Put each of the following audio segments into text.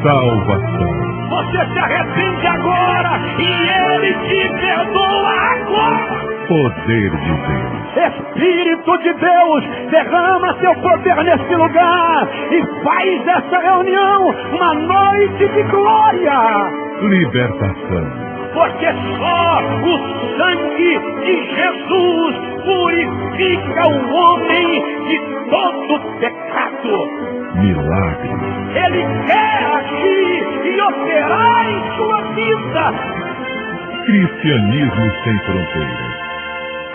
salvação. Você se arrepende agora e Ele te perdoa agora. Poder de Deus. Espírito de Deus, derrama seu poder neste lugar e faz dessa reunião uma noite de glória. Libertação. Porque só o sangue de Jesus purifica o homem de todo pecado. Milagre. Ele quer agir e operar em sua vida. Cristianismo sem fronteiras.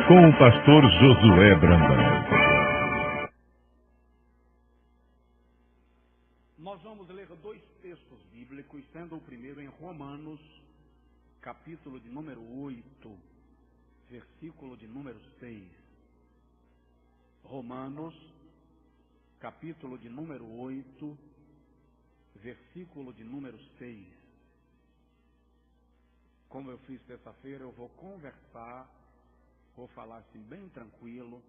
Com o pastor Josué Brandão. Nós vamos ler dois textos bíblicos, sendo o primeiro em Romanos, capítulo de número 8, versículo de número 6. Romanos, capítulo de número 8, versículo de número 6. Como eu fiz terça-feira, eu vou conversar, vou falar assim bem tranquilo.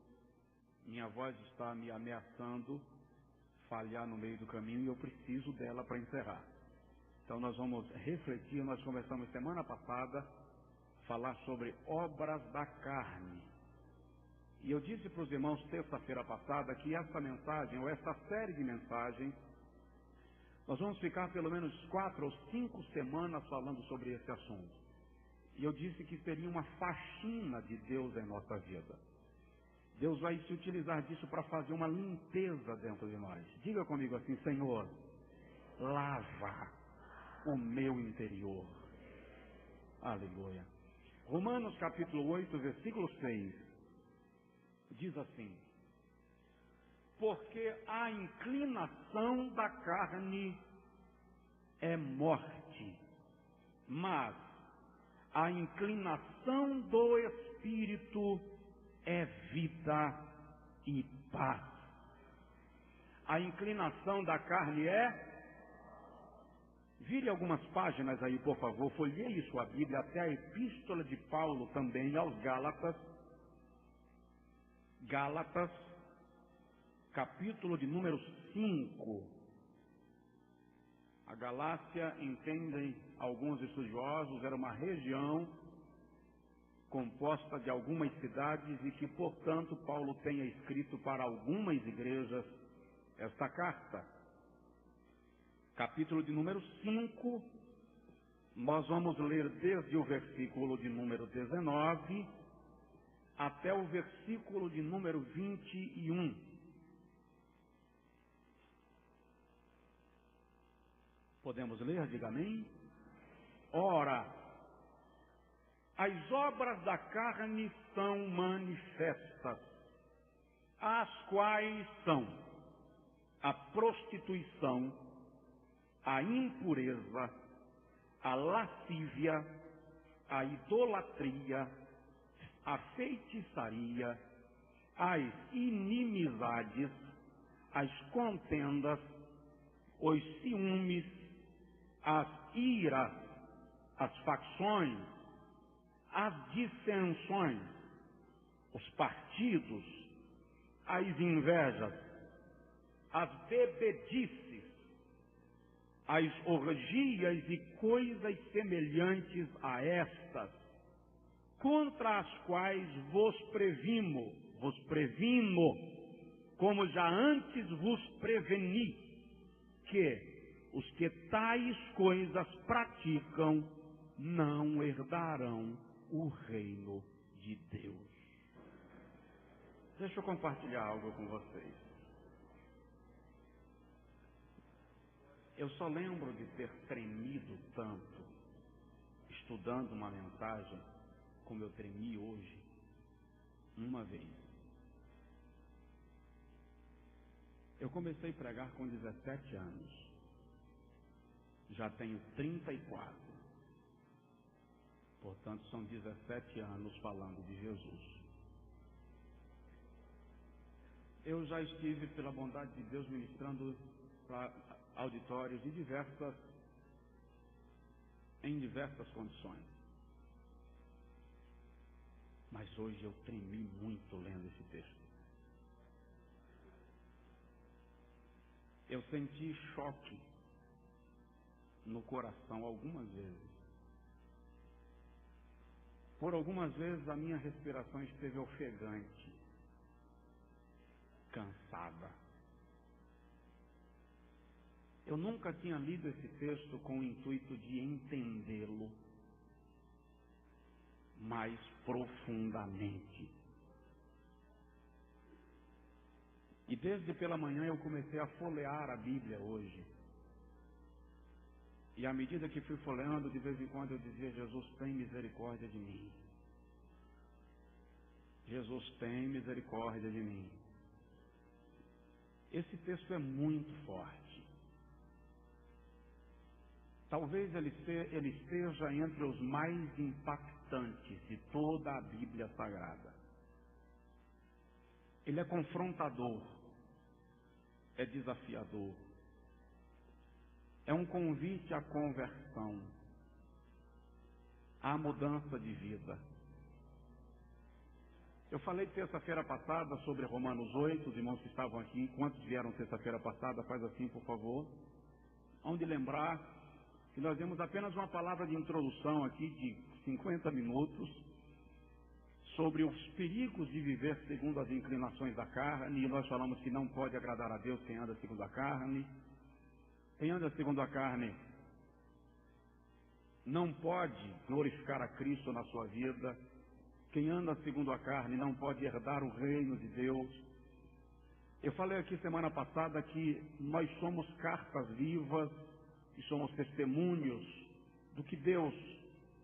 Minha voz está me ameaçando falhar no meio do caminho e eu preciso dela para encerrar. Então nós vamos refletir, nós conversamos semana passada, falar sobre obras da carne. E eu disse para os irmãos terça-feira passada que essa mensagem, ou essa série de mensagens, nós vamos ficar pelo menos 4 ou 5 semanas falando sobre esse assunto. E eu disse que seria uma faxina de Deus em nossa vida. Deus vai se utilizar disso para fazer uma limpeza dentro de nós. Diga comigo assim: Senhor, lava o meu interior. Aleluia. Romanos capítulo 8, versículo 6, diz assim: porque a inclinação da carne é morte, mas a inclinação do Espírito é vida e paz. A inclinação da carne é... Vire algumas páginas aí, por favor, folheie sua Bíblia até a epístola de Paulo também aos Gálatas. Gálatas, capítulo de número 5. A Galácia, entendem alguns estudiosos, era uma região composta de algumas cidades e que, portanto, Paulo tenha escrito para algumas igrejas esta carta. Capítulo de número 5, nós vamos ler desde o versículo de número 19 até o versículo de número 21. Podemos ler? Diga amém. Ora, as obras da carne são manifestas, as quais são a prostituição, a impureza, a lascívia, a idolatria, a feitiçaria, as inimizades, as contendas, os ciúmes, as iras, as facções, as dissensões, os partidos, as invejas, as bebedices, as orgias e coisas semelhantes a estas, contra as quais vos previno, como já antes vos preveni, que os que tais coisas praticam não herdarão o reino de Deus. Deixa eu compartilhar algo com vocês. Eu só lembro de ter tremido tanto, estudando uma mensagem, como eu tremi hoje, uma vez. Eu comecei a pregar com 17 anos. Já tenho 34. Portanto, são 17 anos falando de Jesus. Eu já estive, pela bondade de Deus, ministrando para auditórios em diversas condições. Mas hoje eu tremi muito lendo esse texto. Eu senti choque no coração algumas vezes. Por algumas vezes a minha respiração esteve ofegante, cansada. Eu nunca tinha lido esse texto com o intuito de entendê-lo mais profundamente. E desde pela manhã eu comecei a folhear a Bíblia hoje. E à medida que fui folheando, de vez em quando eu dizia: Jesus, tem misericórdia de mim. Jesus, tem misericórdia de mim. Esse texto é muito forte. Talvez ele esteja entre os mais impactantes de toda a Bíblia Sagrada. Ele é confrontador, é desafiador, é um convite à conversão, à mudança de vida. Eu falei terça-feira passada sobre Romanos 8, os irmãos que estavam aqui, quantos vieram terça-feira passada, faz assim por favor, onde lembrar que nós demos apenas uma palavra de introdução aqui de 50 minutos sobre os perigos de viver segundo as inclinações da carne, e nós falamos que não pode agradar a Deus quem anda segundo a carne. Quem anda segundo a carne não pode glorificar a Cristo na sua vida. Quem anda segundo a carne não pode herdar o reino de Deus. Eu falei aqui semana passada que nós somos cartas vivas e somos testemunhos do que Deus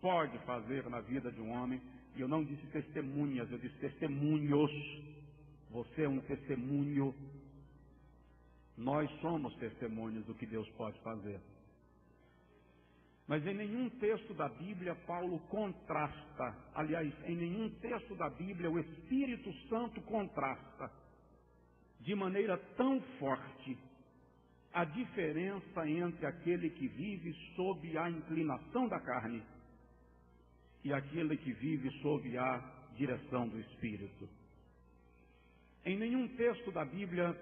pode fazer na vida de um homem. E eu não disse testemunhas, eu disse testemunhos. Você é um testemunho. Nós somos testemunhos do que Deus pode fazer. Mas em nenhum texto da Bíblia Paulo contrasta, aliás, em nenhum texto da Bíblia o Espírito Santo contrasta de maneira tão forte a diferença entre aquele que vive sob a inclinação da carne e aquele que vive sob a direção do Espírito. Em nenhum texto da Bíblia,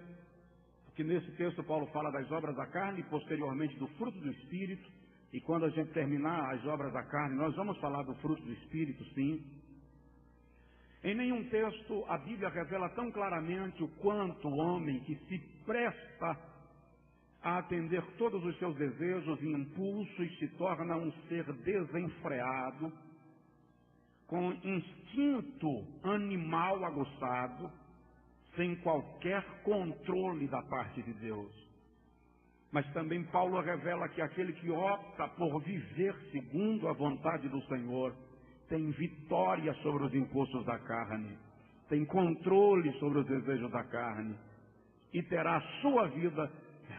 porque nesse texto Paulo fala das obras da carne e posteriormente do fruto do Espírito, e quando a gente terminar as obras da carne, nós vamos falar do fruto do Espírito, sim. Em nenhum texto a Bíblia revela tão claramente o quanto o homem que se presta a atender todos os seus desejos e impulsos se torna um ser desenfreado, com instinto animal aguçado, sem qualquer controle da parte de Deus. Mas também Paulo revela que aquele que opta por viver segundo a vontade do Senhor tem vitória sobre os impulsos da carne, tem controle sobre os desejos da carne e terá a sua vida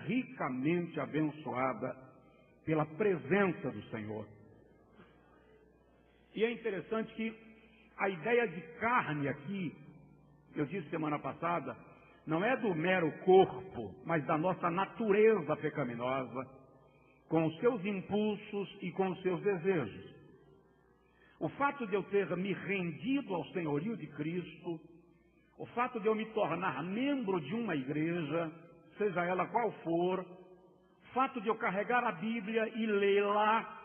ricamente abençoada pela presença do Senhor. E é interessante que a ideia de carne aqui, eu disse semana passada, não é do mero corpo, mas da nossa natureza pecaminosa, com os seus impulsos e com os seus desejos. O fato de eu ter me rendido ao senhorio de Cristo, o fato de eu me tornar membro de uma igreja, seja ela qual for, o fato de eu carregar a Bíblia e lê-la,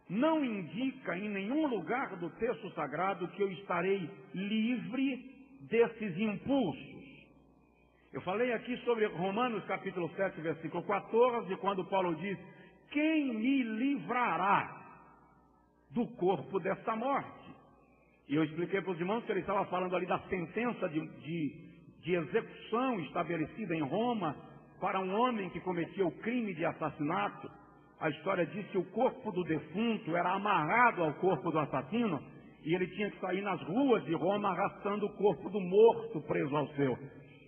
não indica em nenhum lugar do texto sagrado que eu estarei livre desses impulsos. Eu falei aqui sobre Romanos capítulo 7, versículo 14, quando Paulo diz: quem me livrará do corpo desta morte? E eu expliquei para os irmãos que ele estava falando ali da sentença de execução estabelecida em Roma para um homem que cometia o crime de assassinato. A história diz que o corpo do defunto era amarrado ao corpo do assassino e ele tinha que sair nas ruas de Roma arrastando o corpo do morto preso ao seu.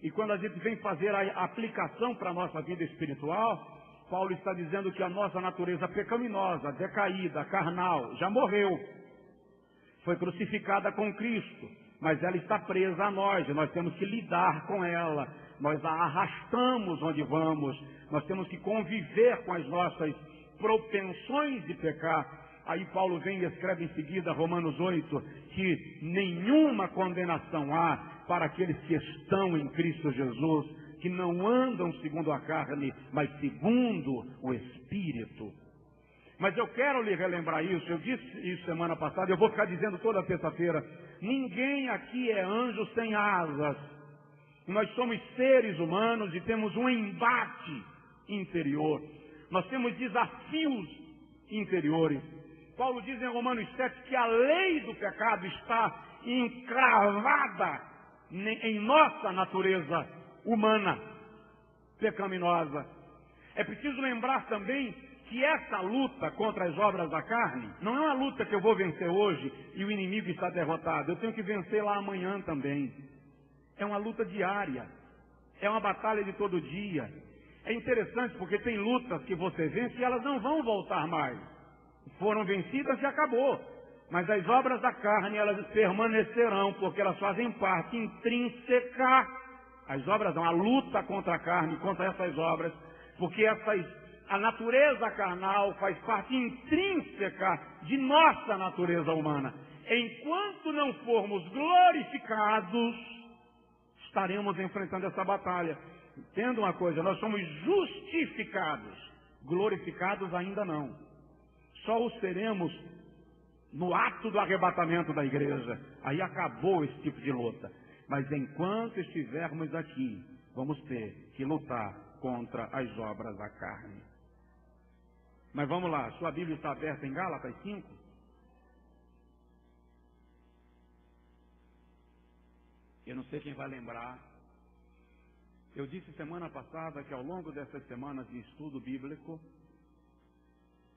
E quando a gente vem fazer a aplicação para a nossa vida espiritual, Paulo está dizendo que a nossa natureza pecaminosa, decaída, carnal, já morreu. Foi crucificada com Cristo, mas ela está presa a nós, e nós temos que lidar com ela. Nós a arrastamos onde vamos, nós temos que conviver com as nossas propensões de pecar. Aí Paulo vem e escreve em seguida, Romanos 8, que nenhuma condenação há para aqueles que estão em Cristo Jesus, que não andam segundo a carne, mas segundo o Espírito. Mas eu quero lhe relembrar isso, eu disse isso semana passada, eu vou ficar dizendo toda terça-feira. Ninguém aqui é anjo sem asas. Nós somos seres humanos e temos um embate interior. Nós temos desafios interiores. Paulo diz em Romanos 7 que a lei do pecado está encravada em nossa natureza humana, pecaminosa. É preciso lembrar também que essa luta contra as obras da carne não é uma luta que eu vou vencer hoje e o inimigo está derrotado. Eu tenho que vencer lá amanhã também. É uma luta diária. É uma batalha de todo dia. É interessante porque tem lutas que você vence e elas não vão voltar mais. Foram vencidas e acabou. Mas as obras da carne, elas permanecerão, porque elas fazem parte intrínseca. As obras não, a luta contra a carne, contra essas obras, porque a natureza carnal faz parte intrínseca de nossa natureza humana. Enquanto não formos glorificados, estaremos enfrentando essa batalha. Entenda uma coisa, nós somos justificados, glorificados ainda não. Só o seremos no ato do arrebatamento da igreja. Aí acabou esse tipo de luta. Mas enquanto estivermos aqui, vamos ter que lutar contra as obras da carne. Mas vamos lá, sua Bíblia está aberta em Gálatas 5? Eu não sei quem vai lembrar. Eu disse semana passada que ao longo dessas semanas de estudo bíblico,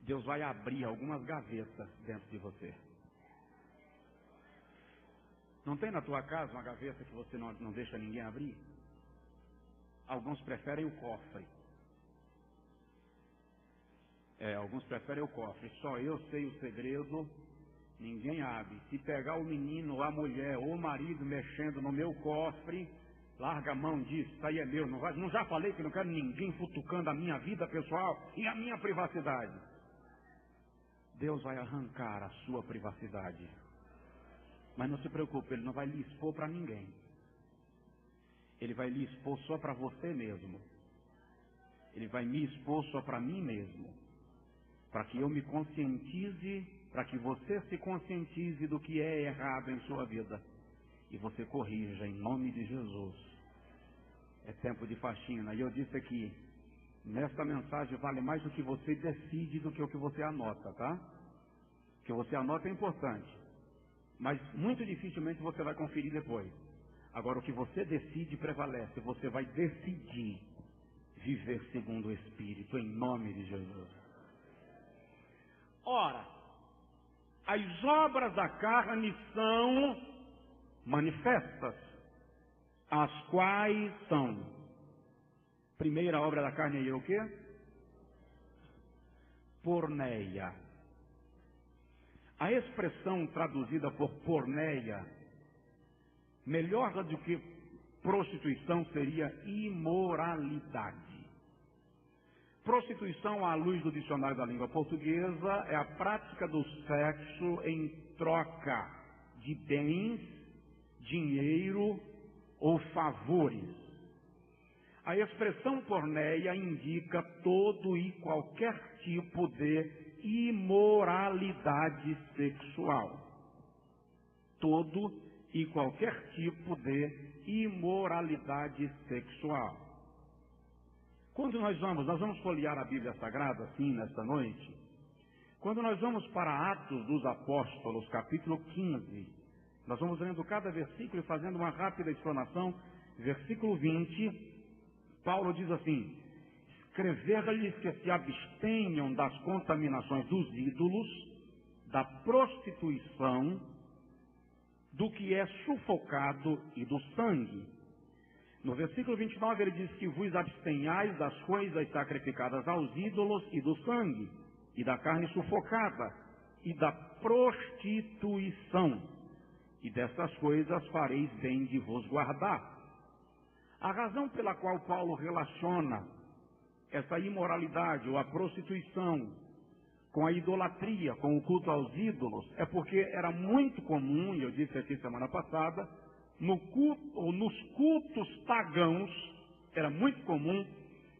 Deus vai abrir algumas gavetas dentro de você. Não tem na tua casa uma gaveta que você não deixa ninguém abrir? Alguns preferem o cofre. Alguns preferem o cofre. Só eu sei o segredo, ninguém abre. Se pegar o menino, ou a mulher, ou o marido mexendo no meu cofre, larga a mão disso, isso aí é meu. Não já falei que não quero ninguém futucando a minha vida pessoal e a minha privacidade. Deus vai arrancar a sua privacidade. Mas não se preocupe, Ele não vai lhe expor para ninguém. Ele vai lhe expor só para você mesmo. Ele vai me expor só para mim mesmo. Para que eu me conscientize, para que você se conscientize do que é errado em sua vida. E você corrija em nome de Jesus. É tempo de faxina. E eu disse aqui, nesta mensagem vale mais do que você decide do que o que você anota, tá? O que você anota é importante. Mas muito dificilmente você vai conferir depois. Agora, o que você decide prevalece. Você vai decidir viver segundo o Espírito, em nome de Jesus. Ora, as obras da carne são manifestas, as quais são. Primeira obra da carne aí é o quê? Porneia. A expressão traduzida por porneia, melhor do que prostituição, seria imoralidade. Prostituição, à luz do dicionário da língua portuguesa, é a prática do sexo em troca de bens, dinheiro ou favores. A expressão porneia indica todo e qualquer tipo de imoralidade sexual. Todo e qualquer tipo de imoralidade sexual. Quando nós vamos folhear a Bíblia Sagrada, assim, nesta noite, quando nós vamos para Atos dos Apóstolos, capítulo 15, nós vamos lendo cada versículo e fazendo uma rápida explanação. Versículo 20, Paulo diz assim: escrever-lhes que se abstenham das contaminações dos ídolos, da prostituição, do que é sufocado e do sangue. No versículo 29 ele diz que vos abstenhais das coisas sacrificadas aos ídolos e do sangue, e da carne sufocada, e da prostituição. E dessas coisas fareis bem de vos guardar. A razão pela qual Paulo relaciona essa imoralidade ou a prostituição com a idolatria, com o culto aos ídolos, é porque era muito comum, e eu disse aqui semana passada, nos cultos pagãos, era muito comum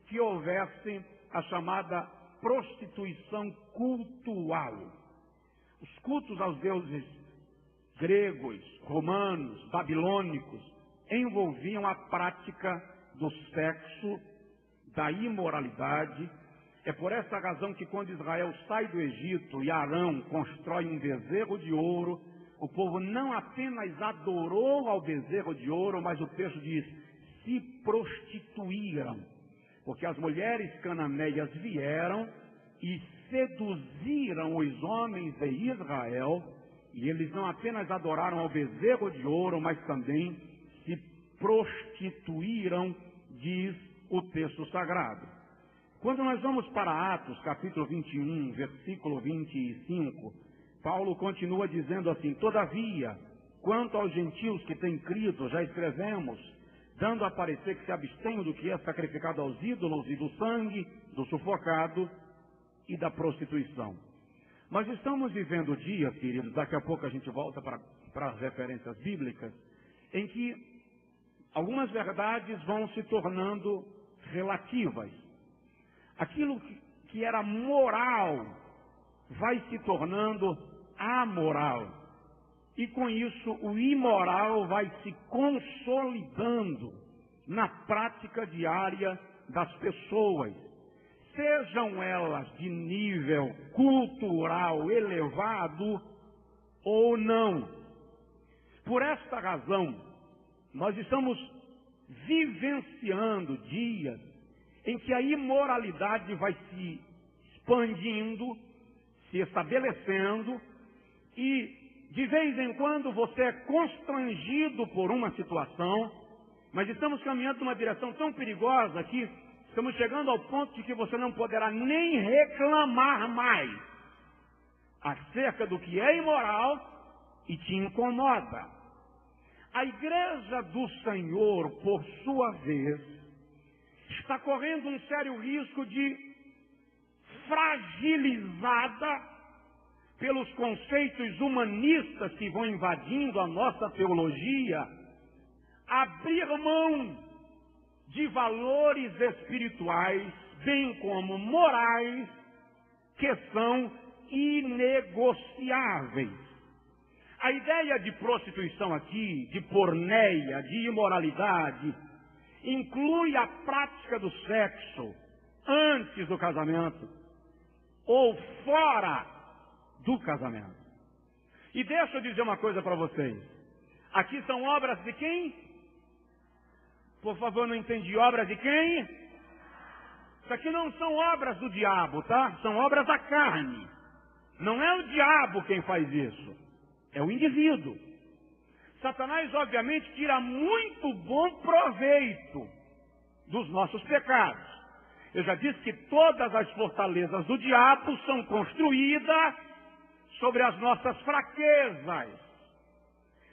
que houvesse a chamada prostituição cultual. Os cultos aos deuses gregos, romanos, babilônicos, envolviam a prática do sexo, da imoralidade. É por essa razão que quando Israel sai do Egito e Arão constrói um bezerro de ouro, o povo não apenas adorou ao bezerro de ouro, mas o texto diz, se prostituíram. Porque as mulheres cananeias vieram e seduziram os homens de Israel, e eles não apenas adoraram ao bezerro de ouro, mas também se prostituíram, diz o texto sagrado. Quando nós vamos para Atos, capítulo 21, versículo 25, Paulo continua dizendo assim, todavia, quanto aos gentios que têm crido, já escrevemos, dando a parecer que se abstenham do que é sacrificado aos ídolos e do sangue, do sufocado e da prostituição. Nós estamos vivendo dias, queridos, daqui a pouco a gente volta para as referências bíblicas, em que algumas verdades vão se tornando relativas. Aquilo que era moral vai se tornando amoral. E com isso o imoral vai se consolidando na prática diária das pessoas, sejam elas de nível cultural elevado ou não. Por esta razão, nós estamos vivenciando dias em que a imoralidade vai se expandindo, se estabelecendo, e de vez em quando você é constrangido por uma situação, mas estamos caminhando numa direção tão perigosa que estamos chegando ao ponto de que você não poderá nem reclamar mais acerca do que é imoral e te incomoda. A igreja do Senhor, por sua vez, está correndo um sério risco de, fragilizada pelos conceitos humanistas que vão invadindo a nossa teologia, abrir mão de valores espirituais, bem como morais, que são inegociáveis. A ideia de prostituição aqui, de porneia, de imoralidade, inclui a prática do sexo antes do casamento ou fora do casamento. E deixa eu dizer uma coisa para vocês. Aqui são obras de quem? Por favor, não entendi. Obras de quem? Isso aqui não são obras do diabo, tá? São obras da carne. Não é o diabo quem faz isso. É o indivíduo. Satanás, obviamente, tira muito bom proveito dos nossos pecados. Eu já disse que todas as fortalezas do diabo são construídas sobre as nossas fraquezas.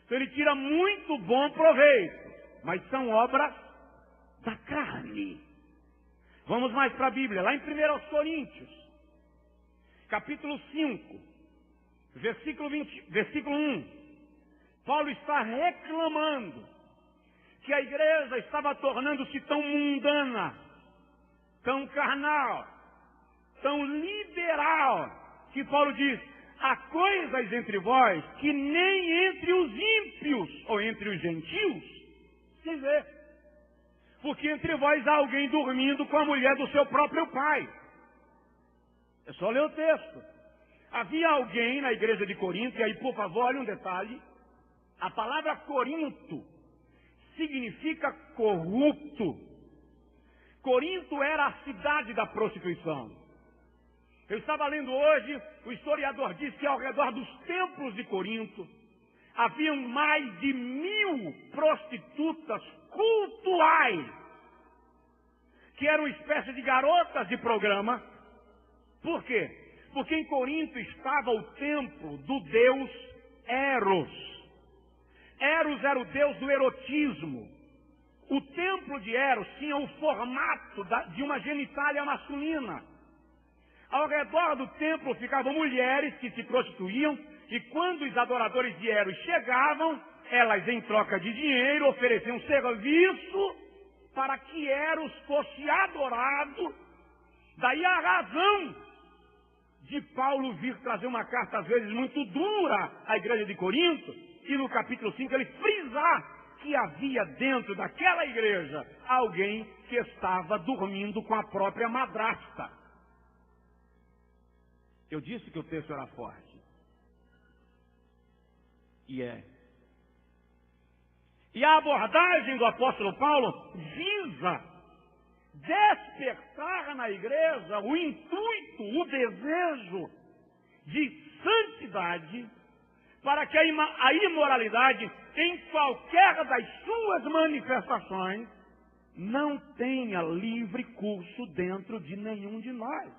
Então ele tira muito bom proveito, mas são obras da carne. Vamos mais para a Bíblia, lá em 1 Coríntios, capítulo 5, versículo 1. Paulo está reclamando que a igreja estava tornando-se tão mundana, tão carnal, tão liberal, que Paulo diz, há coisas entre vós que nem entre os ímpios ou entre os gentios se vê. Porque entre vós há alguém dormindo com a mulher do seu próprio pai. É só ler o texto. Havia alguém na igreja de Corinto, e aí por favor, olha um detalhe. A palavra Corinto significa corrupto. Corinto era a cidade da prostituição. Eu estava lendo hoje, o historiador diz que ao redor dos templos de Corinto haviam mais de 1000 prostitutas cultuais, que eram espécie de garotas de programa. Por quê? Porque em Corinto estava o templo do deus Eros. Eros era o deus do erotismo. O templo de Eros tinha o formato de uma genitália masculina. Ao redor do templo ficavam mulheres que se prostituíam, e quando os adoradores de Eros chegavam, elas, em troca de dinheiro, ofereciam serviço para que Eros fosse adorado. Daí a razão de Paulo vir trazer uma carta, às vezes, muito dura à igreja de Corinto, e no capítulo 5 ele frisar que havia dentro daquela igreja alguém que estava dormindo com a própria madrasta. Eu disse que o texto era forte. E é. E a abordagem do apóstolo Paulo visa despertar na igreja o intuito, o desejo de santidade, para que a imoralidade, em qualquer das suas manifestações, não tenha livre curso dentro de nenhum de nós.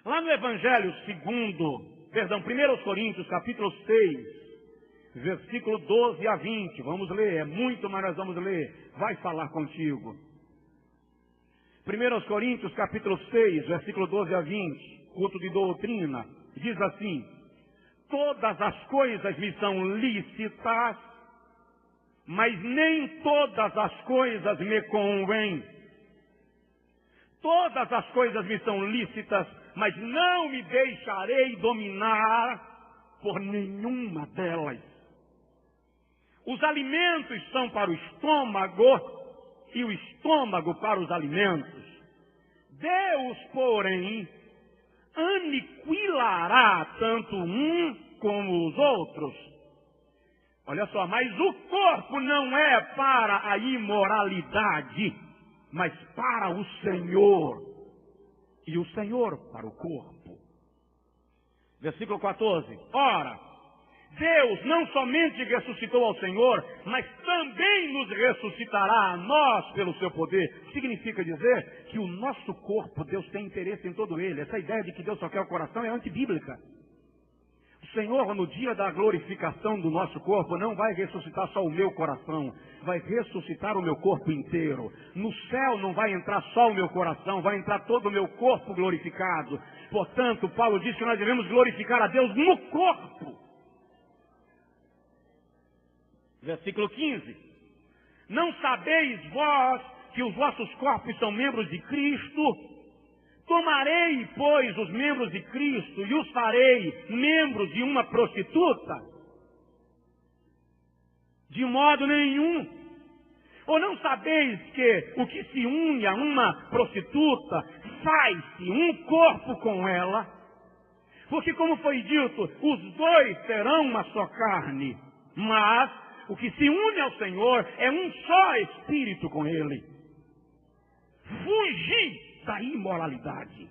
Lá no Evangelho 1 Coríntios, capítulo 6, versículo 12 a 20, vamos ler, é muito, mas nós vamos ler, vai falar contigo. 1 Coríntios, capítulo 6, versículo 12 a 20, culto de doutrina, diz assim: todas as coisas me são lícitas, mas nem todas as coisas me convêm. Todas as coisas me são lícitas, mas não me deixarei dominar por nenhuma delas. Os alimentos são para o estômago e o estômago para os alimentos. Deus, porém, aniquilará tanto um como os outros. Olha só, mas o corpo não é para a imoralidade, mas para o Senhor, e o Senhor para o corpo. Versículo 14. Ora, Deus não somente ressuscitou ao Senhor, mas também nos ressuscitará a nós pelo seu poder. Significa dizer que o nosso corpo, Deus tem interesse em todo ele. Essa ideia de que Deus só quer o coração é antibíblica. O Senhor, no dia da glorificação do nosso corpo, não vai ressuscitar só o meu coração, vai ressuscitar o meu corpo inteiro. No céu não vai entrar só o meu coração, vai entrar todo o meu corpo glorificado. Portanto, Paulo diz que nós devemos glorificar a Deus no corpo. Versículo 15. Não sabeis vós que os vossos corpos são membros de Cristo? Tomarei, pois, os membros de Cristo e os farei membros de uma prostituta? De modo nenhum. Ou não sabeis que o que se une a uma prostituta faz-se um corpo com ela? Porque, como foi dito, os dois serão uma só carne. Mas o que se une ao Senhor é um só espírito com Ele. Fugi da imoralidade.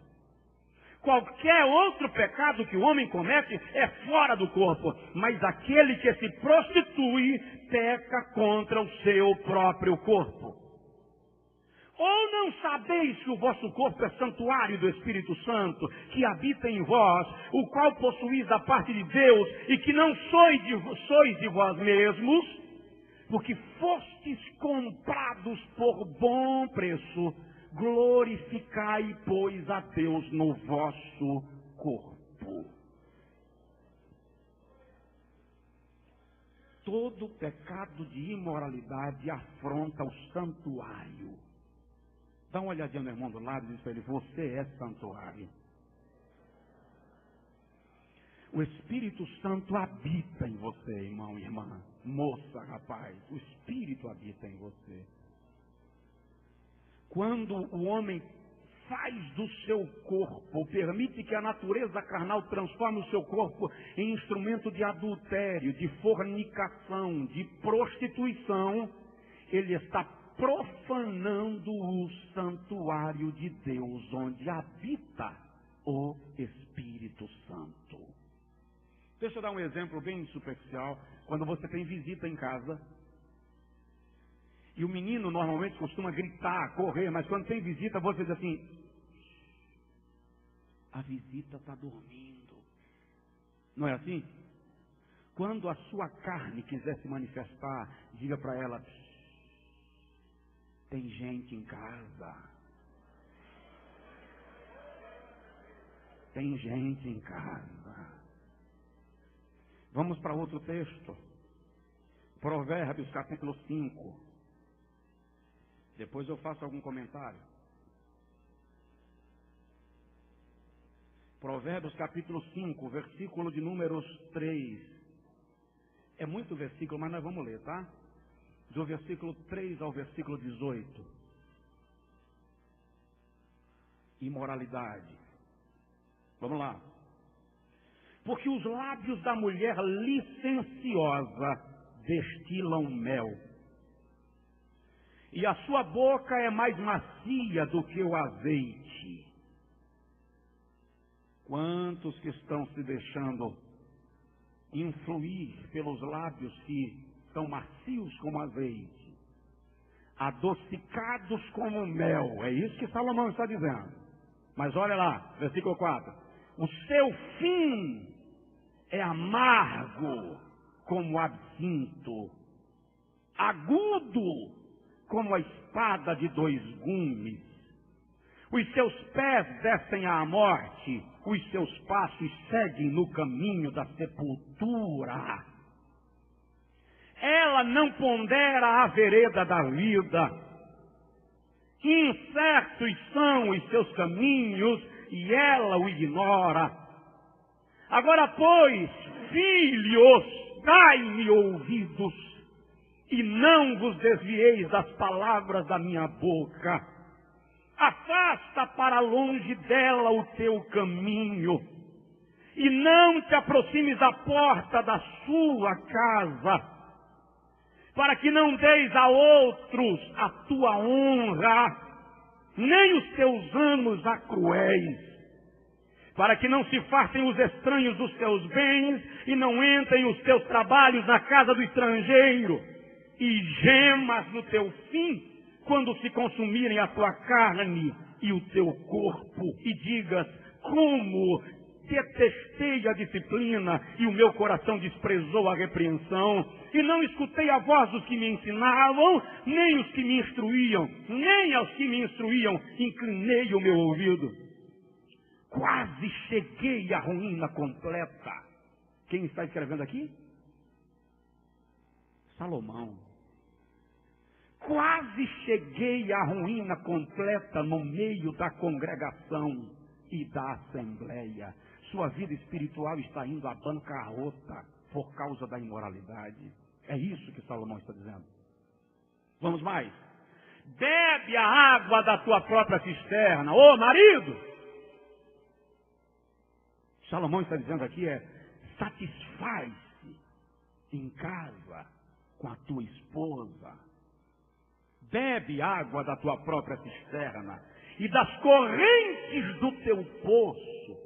Qualquer outro pecado que o homem comete é fora do corpo, mas aquele que se prostitui peca contra o seu próprio corpo. Ou não sabeis que o vosso corpo é santuário do Espírito Santo, que habita em vós, o qual possuís da parte de Deus, e que não sois de vós mesmos, porque fostes comprados por bom preço? Glorificai, pois, a Deus no vosso corpo. Todo pecado de imoralidade afronta o santuário. Dá uma olhadinha no irmão do lado e diz para ele: você é santuário. O Espírito Santo habita em você, irmão e irmã, moça, rapaz. O Espírito habita em você. Quando o homem faz do seu corpo, permite que a natureza carnal transforme o seu corpo em instrumento de adultério, de fornicação, de prostituição, ele está profanando o santuário de Deus, onde habita o Espírito Santo. Deixa eu dar um exemplo bem superficial. Quando você tem visita em casa, e o menino normalmente costuma gritar, correr, mas quando tem visita, você diz assim: a visita está dormindo. Não é assim? Quando a sua carne quiser se manifestar, diga para ela: tem gente em casa. Tem gente em casa. Vamos para outro texto. Provérbios, capítulo 5. Depois eu faço algum comentário. Provérbios capítulo 5, versículo de números 3. É muito versículo, mas nós vamos ler, tá? Do versículo 3 ao versículo 18. Imoralidade. Vamos lá. Porque os lábios da mulher licenciosa destilam mel, e a sua boca é mais macia do que o azeite. Quantos que estão se deixando influir pelos lábios que são macios como azeite, adocicados como mel? É isso que Salomão está dizendo. Mas olha lá, versículo 4. O seu fim é amargo como absinto, agudo como a espada de 2 gumes. Os seus pés descem à morte, os seus passos seguem no caminho da sepultura. Ela não pondera a vereda da vida. Incertos são os seus caminhos e ela o ignora. Agora, pois, filhos, dai-me ouvidos e não vos desvieis das palavras da minha boca. Afasta para longe dela o teu caminho e não te aproximes da porta da sua casa, para que não deis a outros a tua honra, nem os teus anos a cruéis, para que não se fartem os estranhos dos teus bens e não entrem os teus trabalhos na casa do estrangeiro, e gemas no teu fim quando se consumirem a tua carne e o teu corpo, e digas: como detestei a disciplina e o meu coração desprezou a repreensão, e não escutei a voz dos que me ensinavam, nem os que me instruíam, nem aos que me instruíam inclinei o meu ouvido. Quase cheguei à ruína completa. Quem está escrevendo aqui? Salomão. Quase cheguei à ruína completa no meio da congregação e da assembleia. Sua vida espiritual está indo à bancarrota por causa da imoralidade. É isso que Salomão está dizendo. Vamos mais. Bebe a água da tua própria cisterna, ô marido. Salomão está dizendo aqui satisfaz-se em casa com a tua esposa. Bebe água da tua própria cisterna e das correntes do teu poço.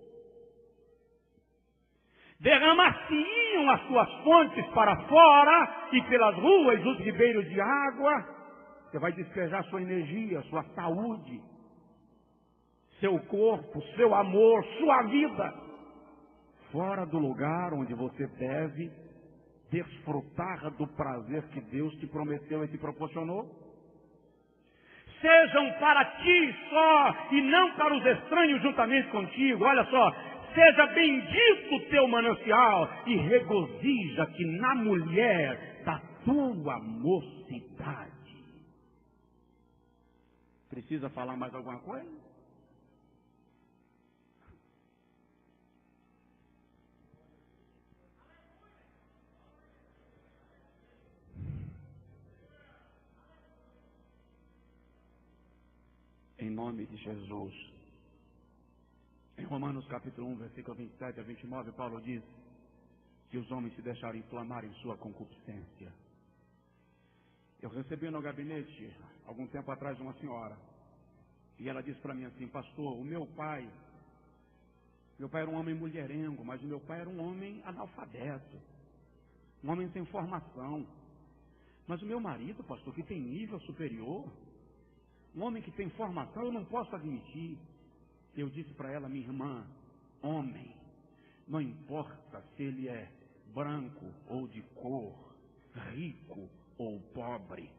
Derramar-se-iam as tuas fontes para fora, e pelas ruas os ribeiros de água. Você vai despejar sua energia, sua saúde, seu corpo, seu amor, sua vida, fora do lugar onde você deve desfrutar do prazer que Deus te prometeu e te proporcionou. Sejam para ti só e não para os estranhos juntamente contigo. Olha só, seja bendito o teu manancial e regozija-te na mulher da tua mocidade. Precisa falar mais alguma coisa? Em nome de Jesus. Em Romanos capítulo 1, versículo 27 a 29, Paulo diz que os homens se deixaram inflamar em sua concupiscência. Eu recebi no gabinete, algum tempo atrás, uma senhora, e ela disse para mim assim: pastor, o meu pai era um homem mulherengo, mas o meu pai era um homem analfabeto, um homem sem formação. Mas o meu marido, pastor, que tem nível superior, um homem que tem formação, eu não posso admitir. Eu disse para ela: minha irmã, homem, não importa se ele é branco ou de cor, rico ou pobre,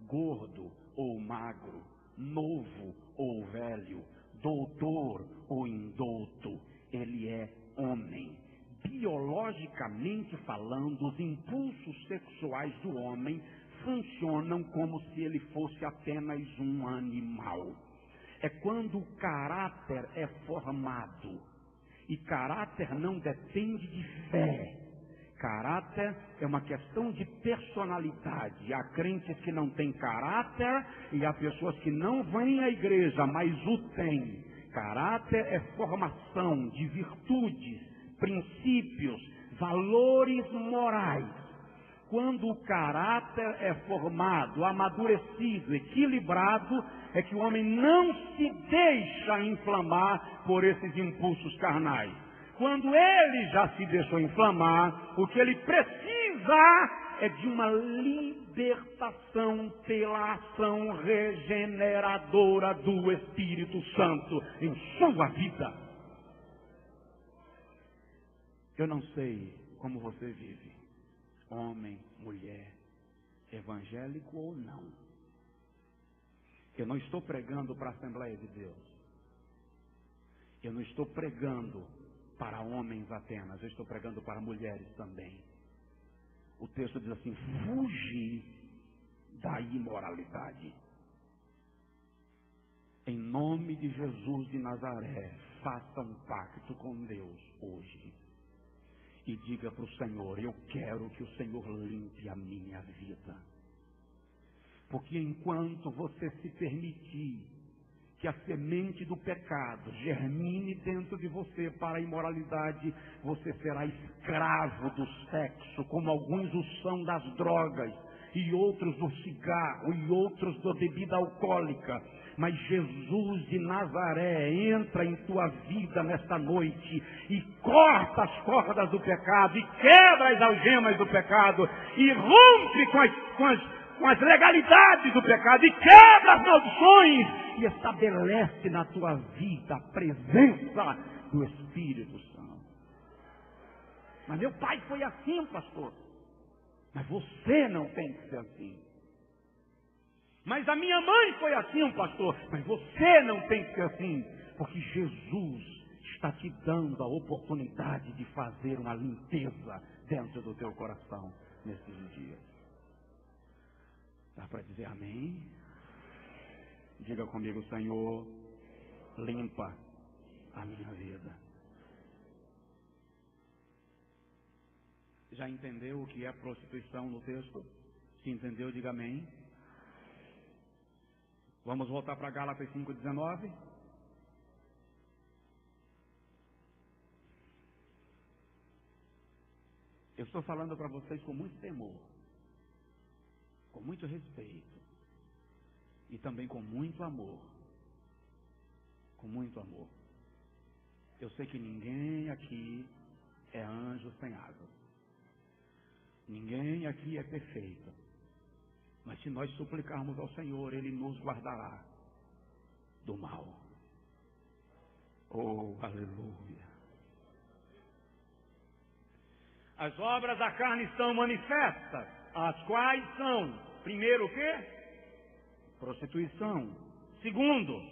gordo ou magro, novo ou velho, doutor ou indouto, ele é homem. Biologicamente falando, os impulsos sexuais do homem funcionam como se ele fosse apenas um animal. É quando o caráter é formado E caráter não depende de fé. Caráter é uma questão de personalidade. Há crentes que não têm caráter e há pessoas que não vêm à igreja, mas o têm. Caráter é formação de virtudes, princípios, valores morais. Quando o caráter é formado, amadurecido, equilibrado, é que o homem não se deixa inflamar por esses impulsos carnais. Quando ele já se deixou inflamar, o que ele precisa é de uma libertação pela ação regeneradora do Espírito Santo em sua vida. Eu não sei como você vive, homem, mulher, evangélico ou não. Eu não estou pregando para a Assembleia de Deus. Eu não estou pregando para homens apenas, eu estou pregando para mulheres também. O texto diz assim: fugi da imoralidade. Em nome de Jesus de Nazaré, faça um pacto com Deus hoje. E diga para o Senhor: eu quero que o Senhor limpe a minha vida. Porque enquanto você se permitir que a semente do pecado germine dentro de você para a imoralidade, você será escravo do sexo, como alguns o são das drogas, e outros do cigarro, e outros da bebida alcoólica. Mas Jesus de Nazaré entra em tua vida nesta noite e corta as cordas do pecado, e quebra as algemas do pecado, e rompe com as legalidades do pecado, e quebra as maldições, e estabelece na tua vida a presença do Espírito Santo. Mas meu pai foi assim, pastor. Mas você não tem que ser assim. Mas a minha mãe foi assim, pastor. Mas você não tem que ser assim. Porque Jesus está te dando a oportunidade de fazer uma limpeza dentro do teu coração nesses dias. Dá para dizer amém? Diga comigo: Senhor, limpa a minha vida. Já entendeu o que é prostituição no texto? Se entendeu, diga amém. Vamos voltar para Gálatas 5:19. Eu estou falando para vocês com muito temor, com muito respeito e também com muito amor. Com muito amor. Eu sei que ninguém aqui é anjo sem asas. Ninguém aqui é perfeito. Mas se nós suplicarmos ao Senhor, Ele nos guardará do mal. Oh, aleluia. As obras da carne são manifestas, as quais são, primeiro o quê? Prostituição. Segundo,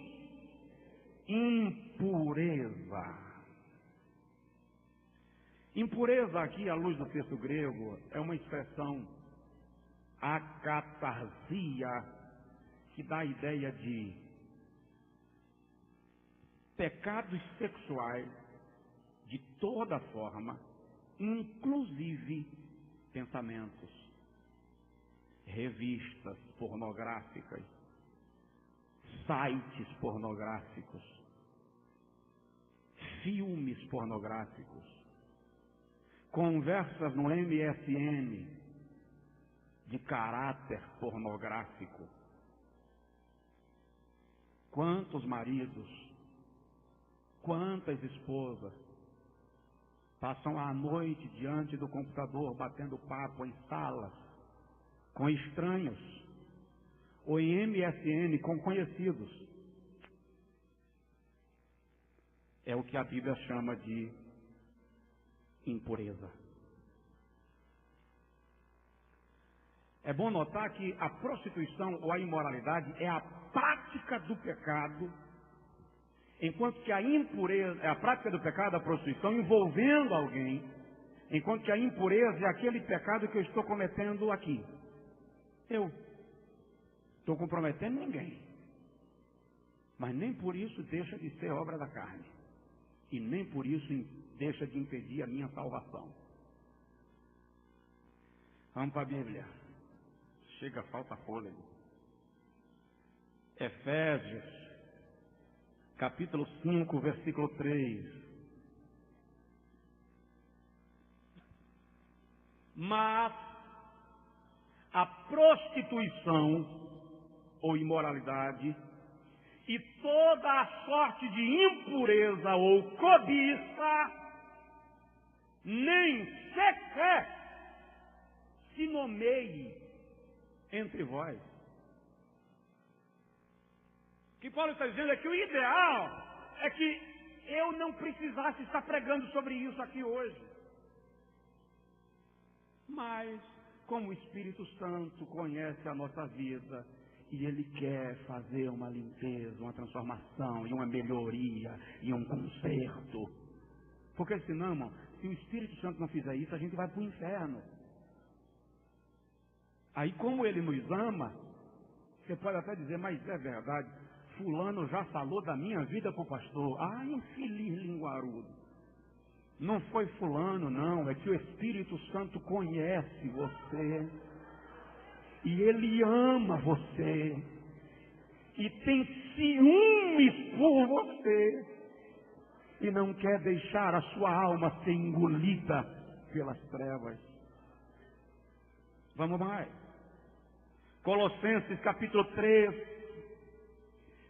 impureza. Impureza aqui, à luz do texto grego, é uma expressão akatarsia, que dá a ideia de pecados sexuais de toda forma, inclusive pensamentos, revistas pornográficas, sites pornográficos, filmes pornográficos, conversas no MSN de caráter pornográfico. Quantos maridos, quantas esposas passam a noite diante do computador batendo papo em salas com estranhos ou em MSN com conhecidos. É o que a Bíblia chama de impureza. É bom notar que a prostituição ou a imoralidade é a prática do pecado, enquanto que a impureza é a prática do pecado, a prostituição, envolvendo alguém, enquanto que a impureza é aquele pecado que eu estou cometendo aqui. Eu estou comprometendo ninguém, mas nem por isso deixa de ser obra da carne. e nem por isso deixa de impedir a minha salvação. Vamos para a Bíblia. Chega, falta fôlego. Efésios, capítulo 5, versículo 3. Mas a prostituição ou imoralidade e toda a sorte de impureza ou cobiça nem sequer se nomeie entre vós. O que Paulo está dizendo é que o ideal é que eu não precisasse estar pregando sobre isso aqui hoje. Mas, como o Espírito Santo conhece a nossa vida, e Ele quer fazer uma limpeza, uma transformação, e uma melhoria, e um conserto. Porque senão, irmão, se o Espírito Santo não fizer isso, a gente vai para o inferno. Aí, como Ele nos ama, você pode até dizer, mas é verdade, fulano já falou da minha vida para o pastor. Ai, infeliz linguarudo. Não foi fulano, não, é que o Espírito Santo conhece você. E Ele ama você. E tem ciúmes por você. E não quer deixar a sua alma ser engolida pelas trevas. Vamos mais. Colossenses capítulo 3,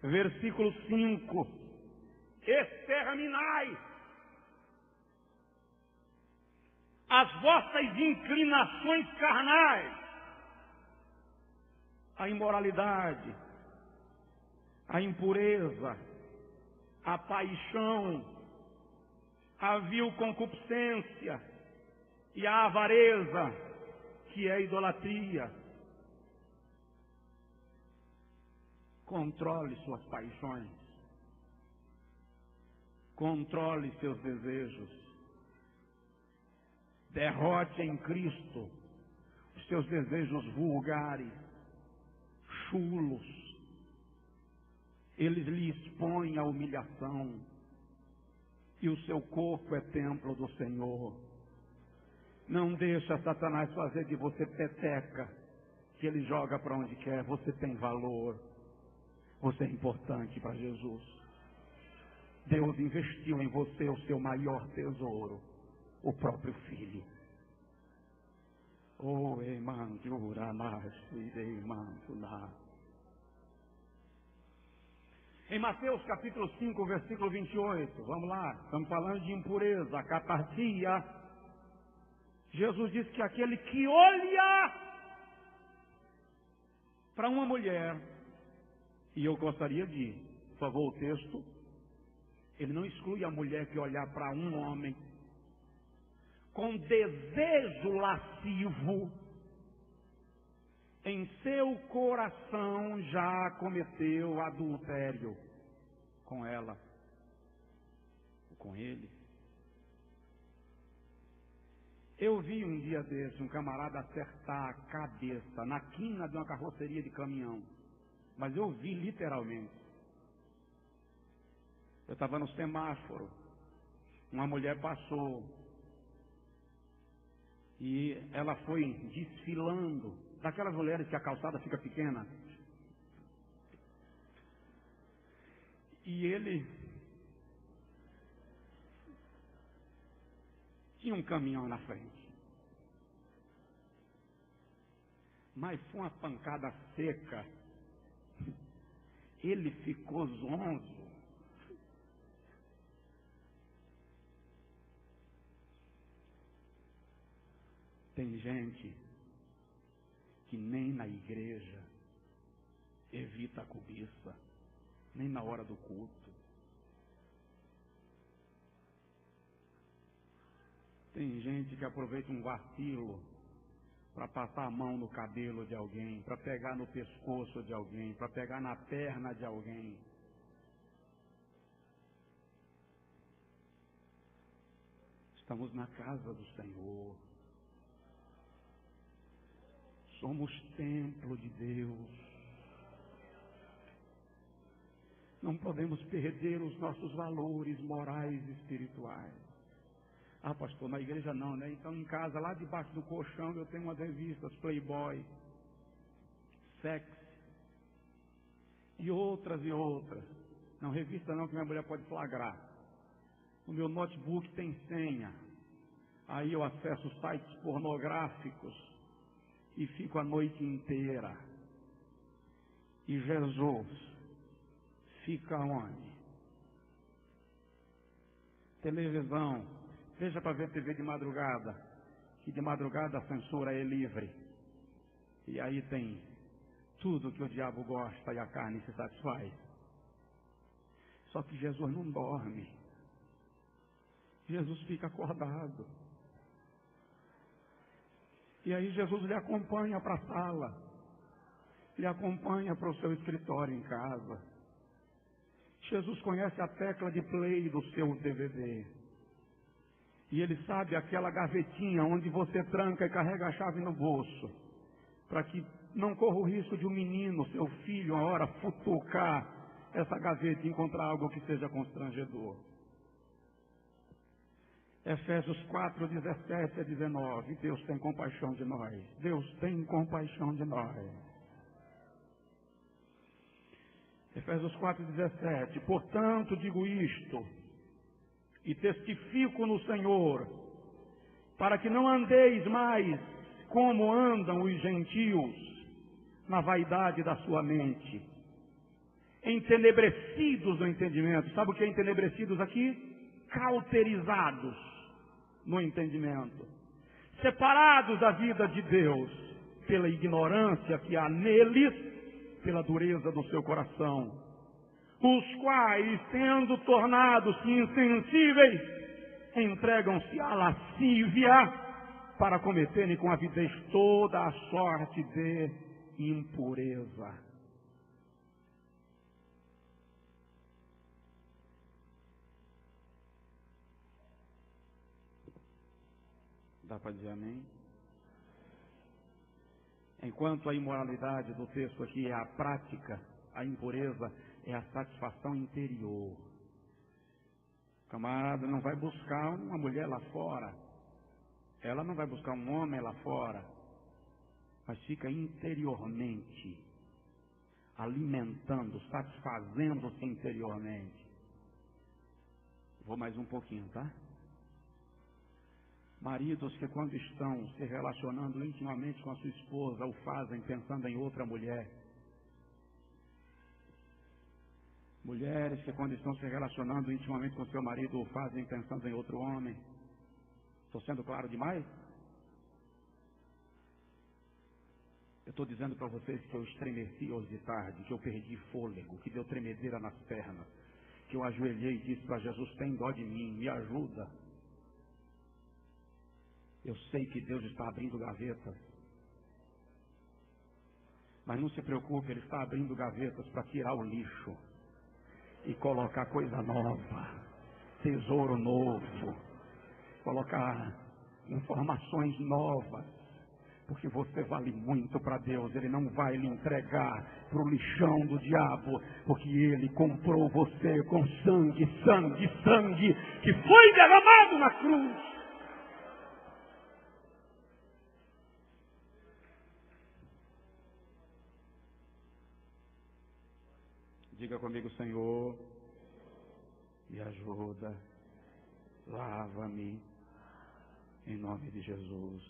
versículo 5. Exterminai as vossas inclinações carnais, a imoralidade, a impureza, a paixão, a vil concupiscência e a avareza, que é a idolatria. Controle suas paixões, controle seus desejos. Derrote em Cristo os seus desejos vulgares, chulos. Eles lhe expõem à humilhação. E o seu corpo é templo do Senhor. Não deixa Satanás fazer de você peteca, que ele joga para onde quer. Você tem valor. Você é importante para Jesus. Deus investiu em você o seu maior tesouro, o próprio Filho. Oh, em Mateus capítulo 5, versículo 28, vamos lá, estamos falando de impureza, catarsia. Jesus disse que aquele que olha para uma mulher, e eu gostaria de, por favor, o texto, ele não exclui a mulher que olhar para um homem com desejo lascivo, em seu coração já cometeu adultério com ela, ou com ele. Eu vi um dia desse um camarada acertar a cabeça na quina de uma carroceria de caminhão, mas eu vi literalmente. Eu estava no semáforo, uma mulher passou, e ela foi desfilando, daquelas mulheres que a calçada fica pequena. E ele tinha um caminhão na frente. Mas foi uma pancada seca. Ele ficou zonzo. Tem gente que nem na igreja evita a cobiça, nem na hora do culto. Tem gente que aproveita um vacilo para passar a mão no cabelo de alguém, para pegar no pescoço de alguém, para pegar na perna de alguém. Estamos na casa do Senhor. Somos templo de Deus. Não podemos perder os nossos valores morais e espirituais. Ah, pastor, na igreja não, né? Então em casa, lá debaixo do colchão, eu tenho umas revistas, Playboy, Sex, e outras e outras. Não, revista não, que minha mulher pode flagrar. O meu notebook tem senha. Aí eu acesso sites pornográficos e fico a noite inteira. E Jesus fica onde? Televisão. Veja para ver TV de madrugada. Que de madrugada a censura é livre. E aí tem tudo que o diabo gosta e a carne se satisfaz. Só que Jesus não dorme. Jesus fica acordado. E aí Jesus lhe acompanha para a sala. Lhe acompanha para o seu escritório em casa. Jesus conhece a tecla de play do seu DVD. E ele sabe aquela gavetinha onde você tranca e carrega a chave no bolso. Para que não corra o risco de um menino, seu filho, uma hora futucar essa gaveta e encontrar algo que seja constrangedor. Efésios 4, 17 a 19. Deus tem compaixão de nós. Deus tem compaixão de nós. Efésios 4, 17. Portanto, digo isto, e testifico no Senhor, para que não andeis mais como andam os gentios, na vaidade da sua mente, entenebrecidos no entendimento. Sabe o que é entenebrecidos aqui? Cauterizados no entendimento, separados da vida de Deus, pela ignorância que há neles, pela dureza do seu coração, os quais, tendo tornado-se insensíveis, entregam-se à lascívia para cometerem com avidez toda a sorte de impureza. Dá para dizer amém? Enquanto a imoralidade do texto aqui é a prática, a impureza é a satisfação interior. O camarada não vai buscar uma mulher lá fora, ela não vai buscar um homem lá fora, mas fica interiormente, alimentando, satisfazendo-se interiormente. Vou mais um pouquinho, tá? Maridos que quando estão se relacionando intimamente com a sua esposa, o fazem pensando em outra mulher. Mulheres que quando estão se relacionando intimamente com seu marido, o fazem pensando em outro homem. Estou sendo claro demais? Eu estou dizendo para vocês que eu estremeci hoje de tarde, que eu perdi fôlego, que deu tremedeira nas pernas, que eu ajoelhei e disse para Jesus, tem dó de mim, me ajuda. Eu sei que Deus está abrindo gavetas. Mas não se preocupe, Ele está abrindo gavetas para tirar o lixo e colocar coisa nova, tesouro novo, colocar informações novas, porque você vale muito para Deus. Ele não vai lhe entregar para o lixão do diabo, porque Ele comprou você com sangue, sangue, sangue, que foi derramado na cruz. Diga comigo, Senhor, me ajuda, lava-me, em nome de Jesus.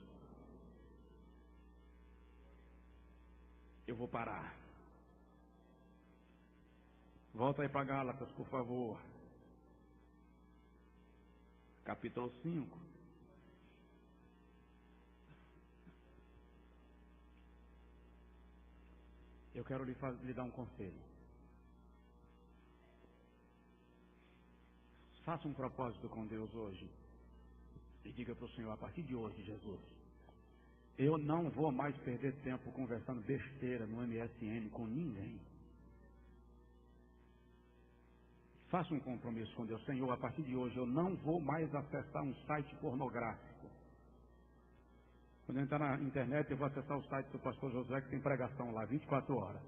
Eu vou parar. Volta aí para Gálatas, por favor. Capítulo 5. Eu quero lhe dar um conselho. Faça um propósito com Deus hoje. E diga para o Senhor, a partir de hoje, Jesus, eu não vou mais perder tempo conversando besteira no MSN com ninguém. Faça um compromisso com Deus. Senhor, a partir de hoje eu não vou mais acessar um site pornográfico. Quando eu entrar na internet, eu vou acessar o site do pastor Josué, que tem pregação lá, 24 horas.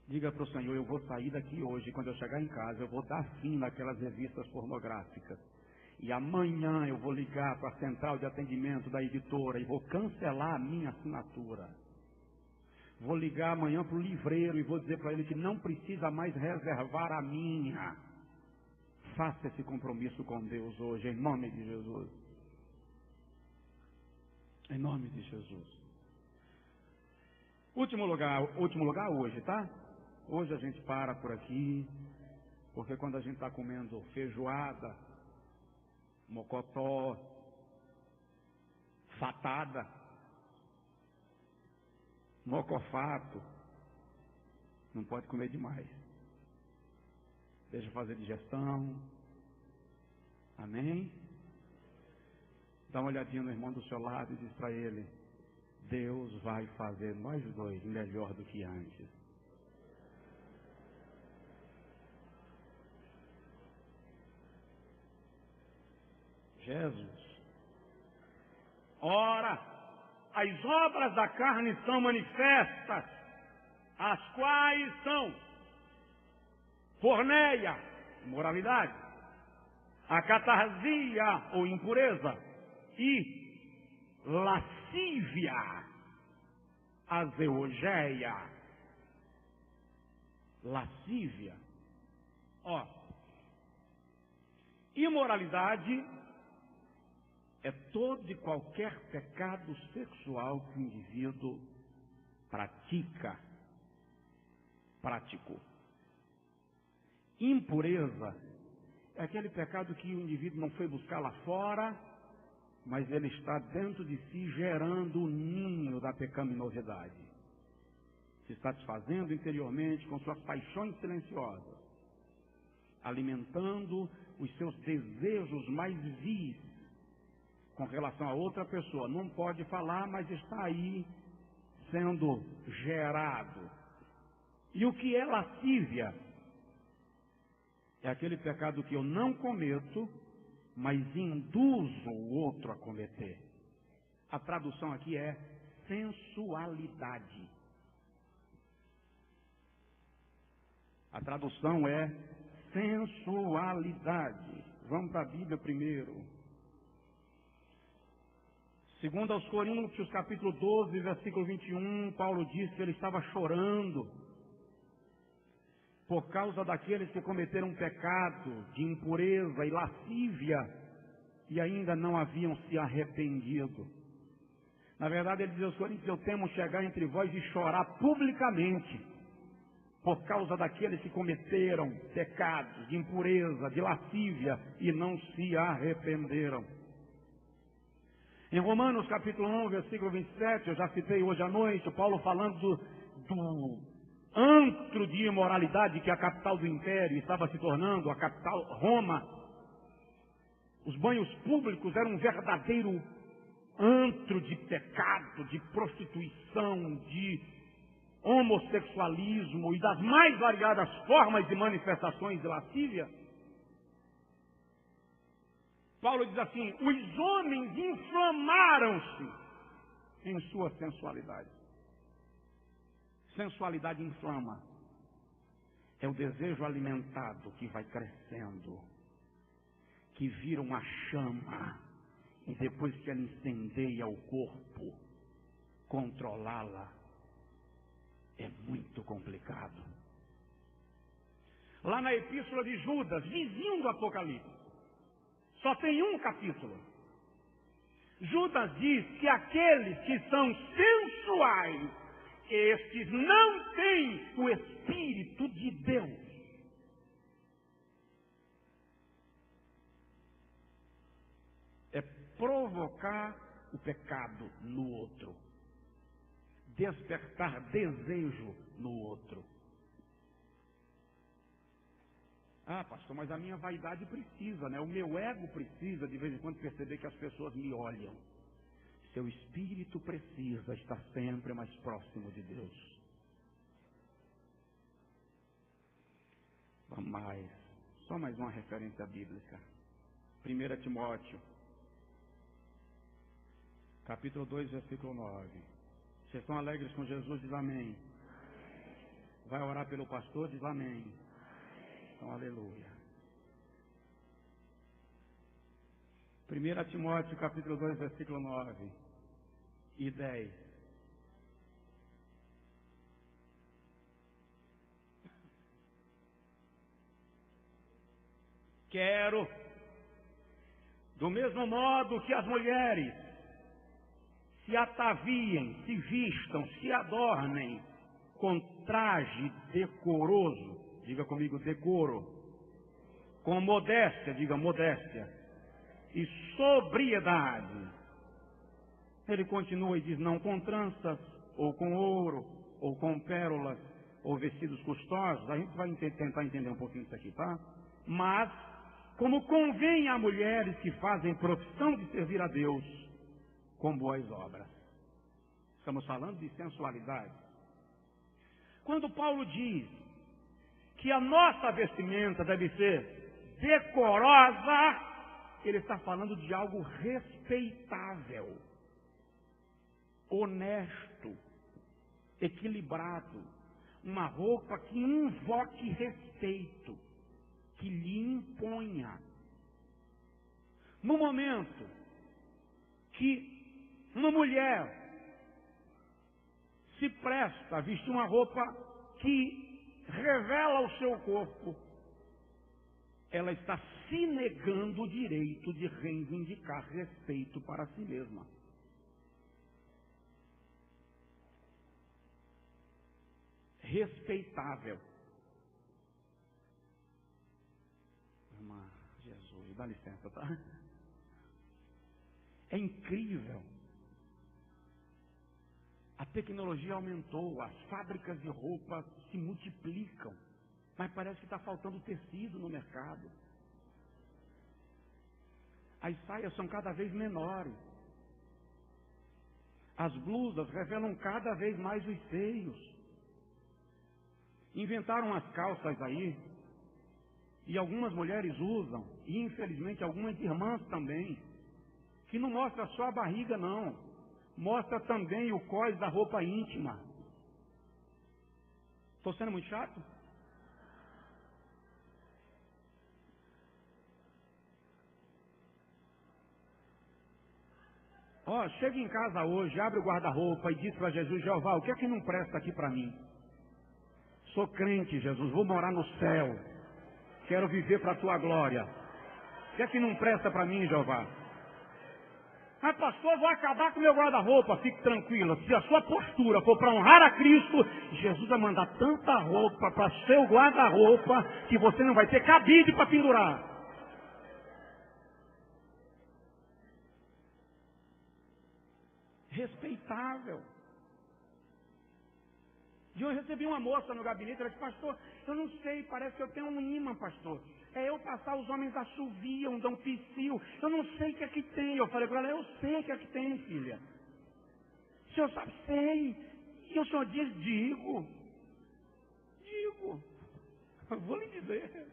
Diga para o Senhor, eu vou sair daqui hoje, quando eu chegar em casa, eu vou dar fim naquelas revistas pornográficas. E amanhã eu vou ligar para a central de atendimento da editora e vou cancelar a minha assinatura. Vou ligar amanhã para o livreiro e vou dizer para ele que não precisa mais reservar a minha. Faça esse compromisso com Deus hoje, em nome de Jesus. Em nome de Jesus. Último lugar hoje, tá? Hoje a gente para por aqui, porque quando a gente está comendo feijoada, mocotó, fatada, mocofato, não pode comer demais. Deixa fazer digestão. Amém? Dá uma olhadinha no irmão do seu lado e diz para ele: Deus vai fazer nós dois melhor do que antes. Jesus. Ora, as obras da carne são manifestas, as quais são porneia, imoralidade, a catarsia ou impureza e lascívia, a zeogeia. Lascívia. Ó, imoralidade é todo e qualquer pecado sexual que o indivíduo praticou. Impureza é aquele pecado que o indivíduo não foi buscar lá fora, mas ele está dentro de si gerando o ninho da pecaminosidade, se satisfazendo interiormente com suas paixões silenciosas, alimentando os seus desejos mais vis com relação a outra pessoa. Não pode falar, mas está aí sendo gerado. E o que é lascívia? É aquele pecado que eu não cometo, mas induzo o outro a cometer. A tradução aqui é sensualidade. A tradução é sensualidade. Vamos para a Bíblia primeiro. Segundo aos Coríntios, capítulo 12, versículo 21, Paulo diz que ele estava chorando por causa daqueles que cometeram pecado de impureza e lascívia e ainda não haviam se arrependido. Na verdade, ele diz aos Coríntios: eu temo chegar entre vós e chorar publicamente por causa daqueles que cometeram pecados de impureza, de lascívia e não se arrependeram. Em Romanos capítulo 1, versículo 27, eu já citei hoje à noite, Paulo falando do antro de imoralidade que a capital do império estava se tornando, a capital Roma. Os banhos públicos eram um verdadeiro antro de pecado, de prostituição, de homossexualismo e das mais variadas formas de manifestações de lascívia. Paulo diz assim: os homens inflamaram-se em sua sensualidade. Sensualidade inflama. É o desejo alimentado que vai crescendo, que vira uma chama, e depois que ela incendeia o corpo, controlá-la é muito complicado. Lá na epístola de Judas, vizinho do Apocalipse, só tem um capítulo. Judas diz que aqueles que são sensuais, estes não têm o Espírito de Deus. É provocar o pecado no outro, despertar desejo no outro. Ah, pastor, mas a minha vaidade precisa, né? O meu ego precisa de vez em quando perceber que as pessoas me olham. Seu espírito precisa estar sempre mais próximo de Deus. Vamos mais. Só mais uma referência bíblica. 1 Timóteo, capítulo 2, versículo 9. Vocês estão alegres com Jesus? Diz amém. Vai orar pelo pastor? Diz amém. Então, aleluia. 1 Timóteo, capítulo 2, versículo 9 e 10. Quero, do mesmo modo que as mulheres se ataviem, se vistam, se adornem com traje decoroso, diga comigo, decoro, com modéstia, diga modéstia, e sobriedade. Ele continua e diz, não com tranças, ou com ouro, ou com pérolas, ou vestidos custosos. A gente vai tentar entender um pouquinho isso aqui, tá? Mas, como convém a mulheres que fazem profissão de servir a Deus com boas obras. Estamos falando de sensualidade. Quando Paulo diz que a nossa vestimenta deve ser decorosa, ele está falando de algo respeitável, honesto, equilibrado, uma roupa que invoque respeito, que lhe imponha. No momento que uma mulher se presta a vestir uma roupa que revela o seu corpo, ela está se negando o direito de reivindicar respeito para si mesma. Respeitável. Irmã, Jesus, dá licença, tá? É incrível. A tecnologia aumentou, as fábricas de roupa se multiplicam, mas parece que está faltando tecido no mercado. As saias são cada vez menores. As blusas revelam cada vez mais os seios. Inventaram as calças aí, e algumas mulheres usam, e infelizmente algumas irmãs também, que não mostra só a barriga não, mostra também o cós da roupa íntima. Estou sendo muito chato? Chega em casa hoje, abre o guarda-roupa e diz para Jesus, Jeová, o que é que não presta aqui para mim? Sou crente, Jesus, vou morar no céu, quero viver para a tua glória. O que é que não presta para mim, Jeová? Mas pastor, vou acabar com o meu guarda-roupa. Fique tranquila, se a sua postura for para honrar a Cristo, Jesus vai mandar tanta roupa para seu guarda-roupa que você não vai ter cabide para pendurar. Respeitável. E eu recebi uma moça no gabinete, ela disse, pastor, eu não sei, parece que eu tenho um imã, pastor. É eu passar, os homens assoviam, dão psiu, eu não sei o que é que tem. Eu falei para ela, eu sei o que é que tem, filha. O senhor sabe, sei. E o senhor diz, digo. Eu vou lhe dizer.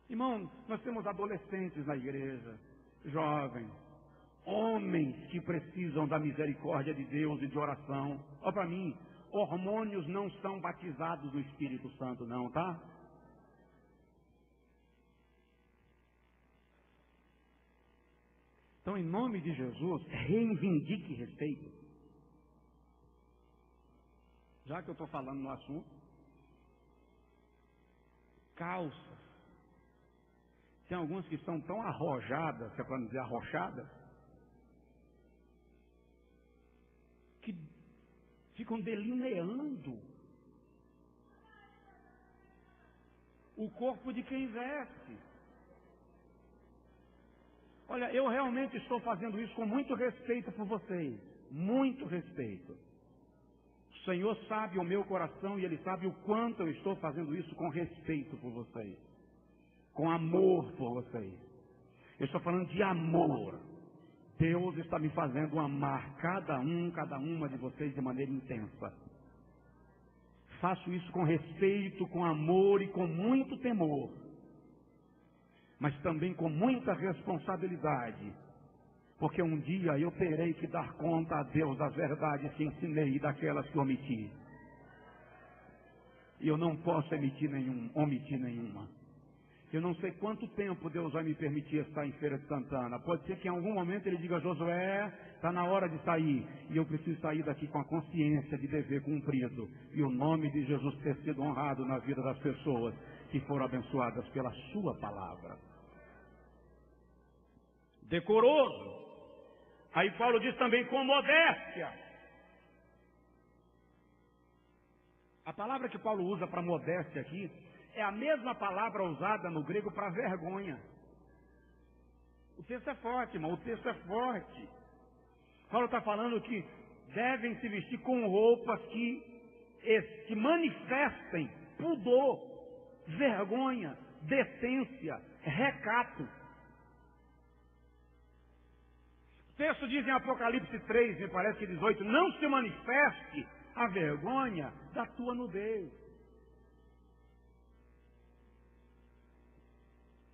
Irmão, nós temos adolescentes na igreja, jovens, homens que precisam da misericórdia de Deus e de oração. Olha para mim, hormônios não são batizados no Espírito Santo não, tá? Então, em nome de Jesus, reivindique respeito. Já que eu estou falando no assunto, calças. Tem algumas que são tão arrojadas, que é para não dizer arrochadas, que ficam delineando o corpo de quem veste. Olha, eu realmente estou fazendo isso com muito respeito por vocês, muito respeito. O Senhor sabe o meu coração e Ele sabe o quanto eu estou fazendo isso com respeito por vocês, com amor por vocês. Eu estou falando de amor. Deus está me fazendo amar cada uma de vocês de maneira intensa. Faço isso com respeito, com amor e com muito temor, mas também com muita responsabilidade, porque um dia eu terei que dar conta a Deus das verdades que ensinei e daquelas que omiti. E eu não posso omitir nenhuma. Eu não sei quanto tempo Deus vai me permitir estar em Feira de Santana. Pode ser que em algum momento Ele diga: Josué, está na hora de sair. E eu preciso sair daqui com a consciência de dever cumprido. E o nome de Jesus ter sido honrado na vida das pessoas que foram abençoadas pela sua palavra. Decoroso. Aí Paulo diz também com modéstia. A palavra que Paulo usa para modéstia aqui é a mesma palavra usada no grego para vergonha. O texto é forte, irmão, o texto é forte. Paulo está falando que devem se vestir com roupas que manifestem pudor, vergonha, decência, recato. O texto diz em Apocalipse 3, me parece que 18, não se manifeste a vergonha da tua nudez.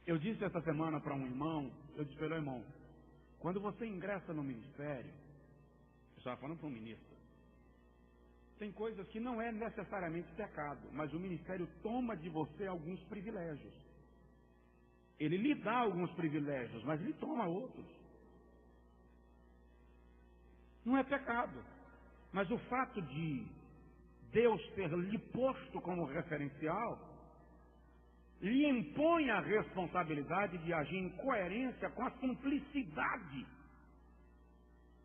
Eu disse essa semana para um irmão, eu disse: meu irmão, quando você ingressa no ministério, eu estava falando para um ministro, tem coisas que não é necessariamente pecado, mas o ministério toma de você alguns privilégios. Ele lhe dá alguns privilégios, mas ele toma outros. Não é pecado, mas o fato de Deus ter lhe posto como referencial lhe impõe a responsabilidade de agir em coerência com a simplicidade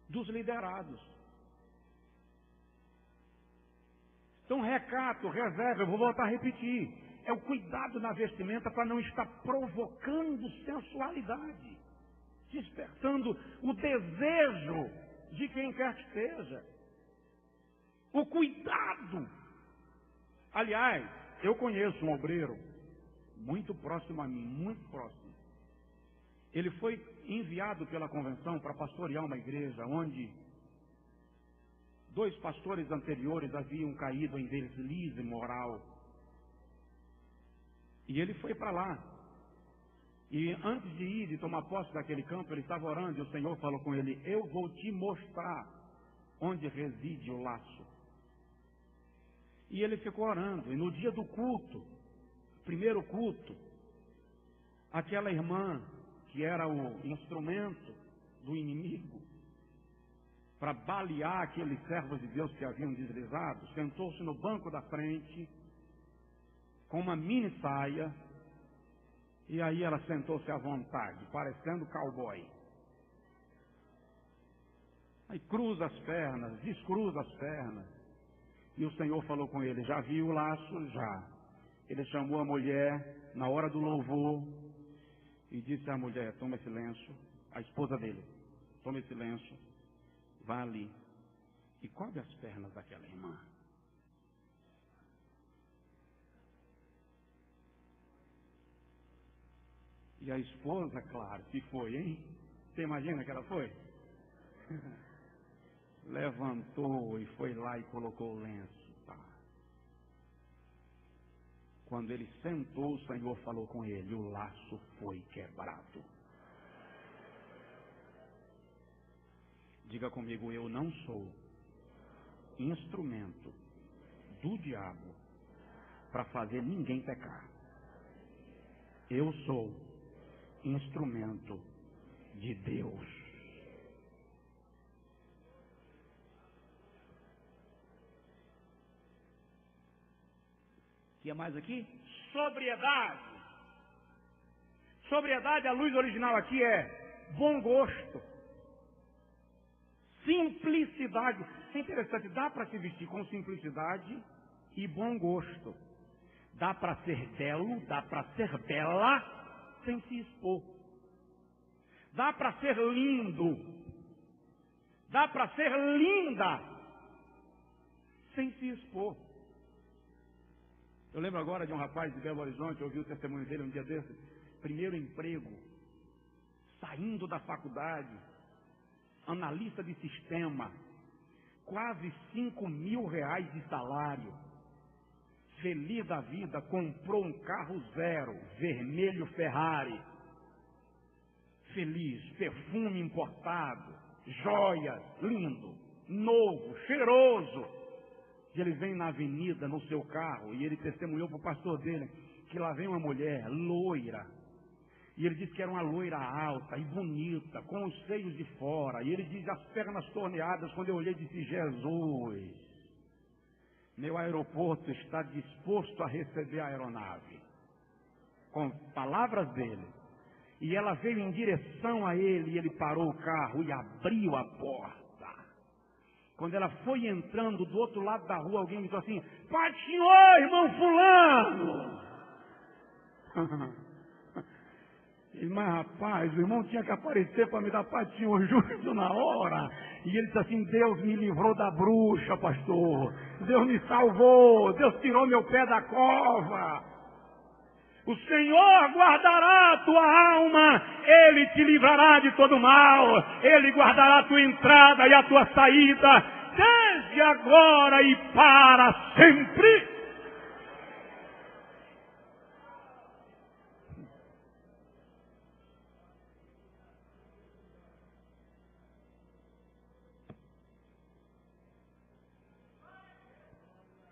dos liderados. Então, recato, reserva, eu vou voltar a repetir, é o cuidado na vestimenta para não estar provocando sensualidade, despertando o desejo de quem quer que seja. O cuidado. Aliás, eu conheço um obreiro muito próximo a mim, muito próximo. Ele foi enviado pela convenção para pastorear uma igreja onde 2 pastores anteriores haviam caído em deslize moral. E ele foi para lá. E antes de ir, de tomar posse daquele campo, ele estava orando e o Senhor falou com ele: eu vou te mostrar onde reside o laço. E ele ficou orando. E no dia do culto, primeiro culto, aquela irmã, que era o instrumento do inimigo para balear aqueles servos de Deus que haviam deslizado, sentou-se no banco da frente com uma mini saia, e aí ela sentou-se à vontade, parecendo cowboy. Aí cruza as pernas, descruza as pernas, e o Senhor falou com ele: já viu o laço? Já. Ele chamou a mulher na hora do louvor e disse à mulher: toma esse lenço, a esposa dele, toma esse lenço, vá ali e cobre as pernas daquela irmã. E a esposa, claro, que foi, hein? Você imagina que ela foi? Levantou e foi lá e colocou o lenço. Quando ele sentou, o Senhor falou com ele: o laço foi quebrado. Diga comigo: eu não sou instrumento do diabo para fazer ninguém pecar. Eu sou instrumento de Deus. O que é mais aqui? Sobriedade. Sobriedade, a luz original aqui é bom gosto, simplicidade. É interessante, dá para se vestir com simplicidade e bom gosto. Dá para ser belo, dá para ser bela sem se expor. Dá para ser lindo, dá para ser linda sem se expor. Eu lembro agora de um rapaz de Belo Horizonte, eu ouvi o testemunho dele um dia desses. Primeiro emprego, saindo da faculdade, analista de sistema, quase 5 mil reais de salário. Feliz da vida, comprou um carro zero, vermelho Ferrari. feliz, perfume importado, joias, lindo, novo, cheiroso. E ele vem na avenida, no seu carro, e ele testemunhou para o pastor dele que lá vem uma mulher loira. E ele disse que era uma loira alta e bonita, com os seios de fora. E ele diz, as pernas torneadas. Quando eu olhei, disse, Jesus, meu aeroporto está disposto a receber a aeronave. Com palavras dele. E ela veio em direção a ele, e ele parou o carro e abriu a porta. Quando ela foi entrando do outro lado da rua, alguém disse assim, Pai do Senhor, irmão fulano. Mas rapaz, o irmão tinha que aparecer para me dar Pai do Senhor justo na hora. E ele disse assim, Deus me livrou da bruxa, pastor. Deus me salvou, Deus tirou meu pé da cova. O Senhor guardará a tua alma, Ele te livrará de todo mal, Ele guardará a tua entrada e a tua saída, desde agora e para sempre.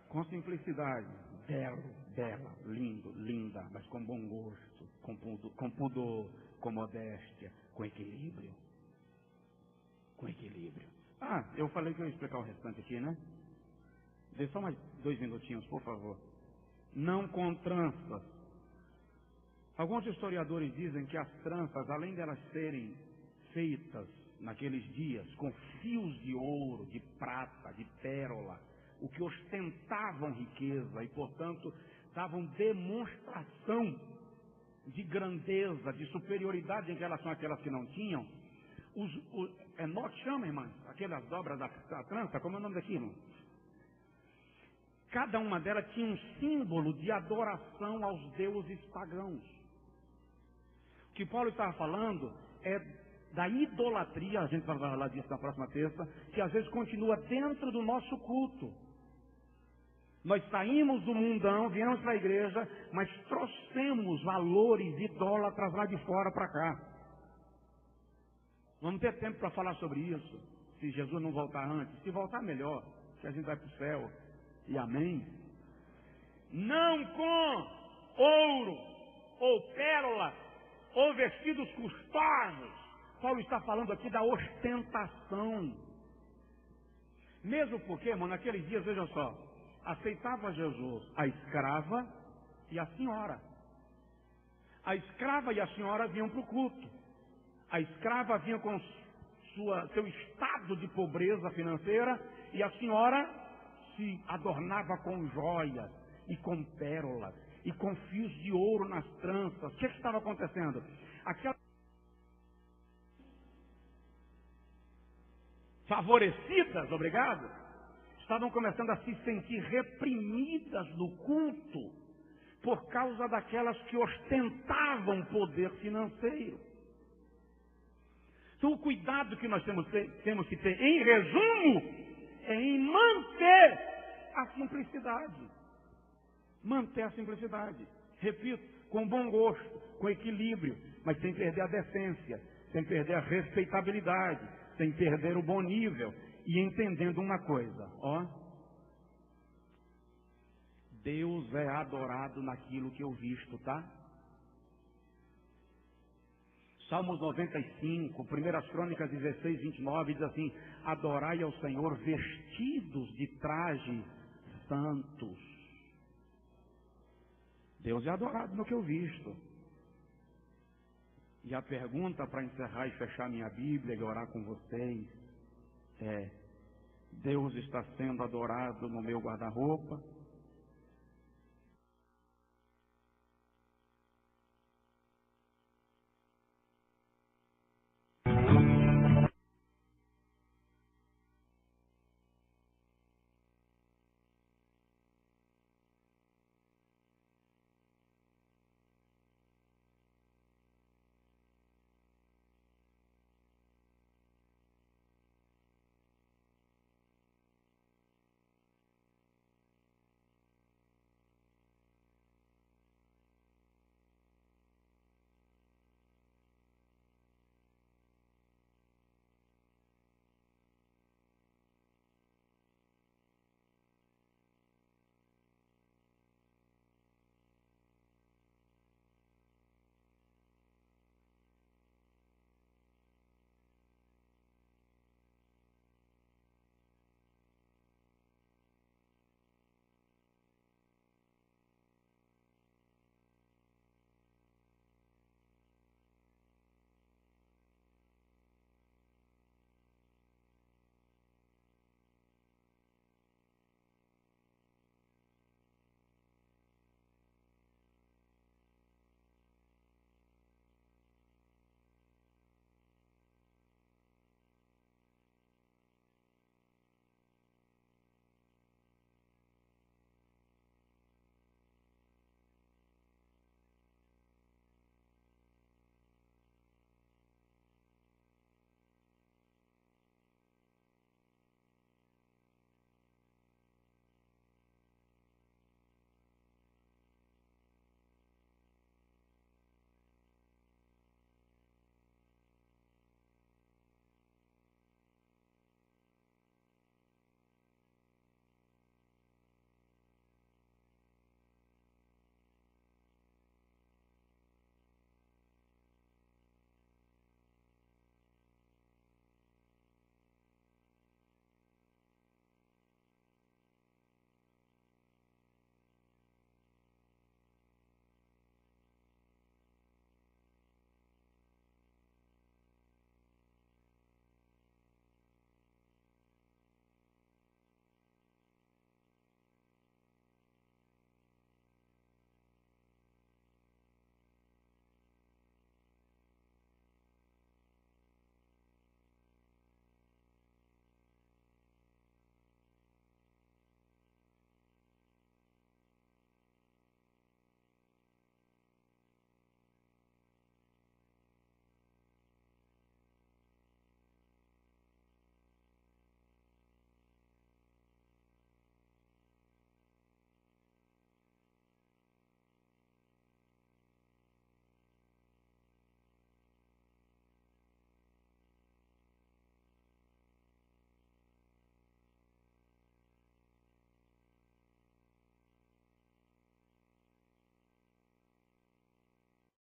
Com simplicidade, belo, bela, lindo, linda, mas com bom gosto, com pudor, com modéstia, com equilíbrio. Com equilíbrio. Ah, eu falei que eu ia explicar o restante aqui, né? Dê só mais 2 minutinhos, por favor. Não com tranças. Alguns historiadores dizem que as tranças, além delas serem feitas naqueles dias com fios de ouro, de prata, de pérola, o que ostentavam riqueza e, portanto, davam demonstração de grandeza, de superioridade em relação àquelas que não tinham. Nó que chama, irmãs? Aquelas dobras da trança, como é o nome daquilo? Cada uma delas tinha um símbolo de adoração aos deuses pagãos. O que Paulo estava falando é da idolatria, a gente vai falar disso na próxima terça, que às vezes continua dentro do nosso culto. Nós saímos do mundão, viemos para a igreja, mas trouxemos valores idólatras lá de fora para cá. Vamos ter tempo para falar sobre isso, se Jesus não voltar antes. Se voltar, melhor, que a gente vai para o céu. E amém? Não com ouro, ou pérola, ou vestidos custosos. Paulo está falando aqui da ostentação. Mesmo porque, irmão, naqueles dias, veja só, aceitava Jesus a escrava e a senhora. A escrava e a senhora vinham para o culto. A escrava vinha com seu estado de pobreza financeira e a senhora se adornava com joias e com pérolas e com fios de ouro nas tranças. O que estava acontecendo? Aquelas favorecidas, obrigado, estavam começando a se sentir reprimidas no culto por causa daquelas que ostentavam poder financeiro. Então o cuidado que nós temos que ter, em resumo, é em manter a simplicidade. Manter a simplicidade. Repito, com bom gosto, com equilíbrio, mas sem perder a decência, sem perder a respeitabilidade, sem perder o bom nível. E entendendo uma coisa, ó, Deus é adorado naquilo que eu visto, tá? Salmos 95, 1 Crônicas 16, 29, diz assim, adorai ao Senhor vestidos de trajes santos. Deus é adorado no que eu visto. E a pergunta para encerrar e fechar minha Bíblia e orar com vocês, Deus está sendo adorado no meu guarda-roupa?